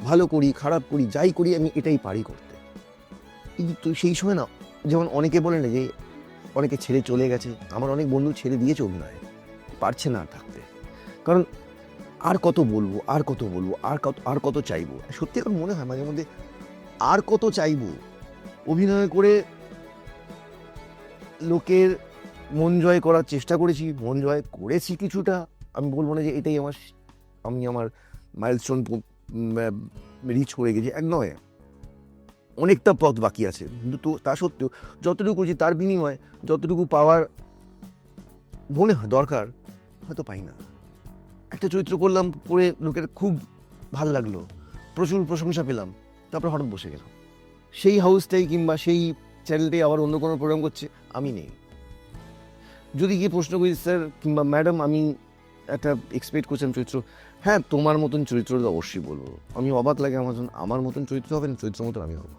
ভালো করি খারাপ করি যাই করি আমি এটাই পারি করতে। কিন্তু সেই সময় না, যেমন অনেকে বলে না যে অনেকে ছেড়ে চলে গেছে, আমার অনেক বন্ধু ছেড়ে দিয়েছে অভিনয়, পারছে না আর থাকতে। কারণ আর কত বলবো, আর কত বলবো, আর কত চাইবো। সত্যি এখন মনে হয় মাঝে মধ্যে আর কত চাইবো। অভিনয় করে লোকের মন জয় করার চেষ্টা করেছি, মন জয় করেছি কিছুটা। আমি বলবো না যে এটাই আমি আমার মাইলস্টোন রিচ করে গেছি, এক নয়, অনেকটা পথ বাকি আছে। কিন্তু তো তা সত্ত্বেও যতটুকু করেছি তার বিনিময়ে যতটুকু পাওয়ার মনে হয় দরকার হয়তো পাই না। একটা চরিত্র করলাম, করে লোকের খুব ভালো লাগলো, প্রচুর প্রশংসা পেলাম, তারপর হঠাৎ বসে গেলাম। সেই হাউসটাই কিংবা সেই চ্যানেলটাই আবার অন্য কোনো প্রোগ্রাম করছে, আমি নেই। যদি গিয়ে প্রশ্ন করি, স্যার কিংবা ম্যাডাম আমি একটা এক্সপেক্ট করছিলাম চরিত্র, হ্যাঁ তোমার মতন চরিত্র তো অবশ্যই বলবো। আমি অবাক লাগে আমার মতন চরিত্র হবে না, চরিত্র মতন আমি হবো।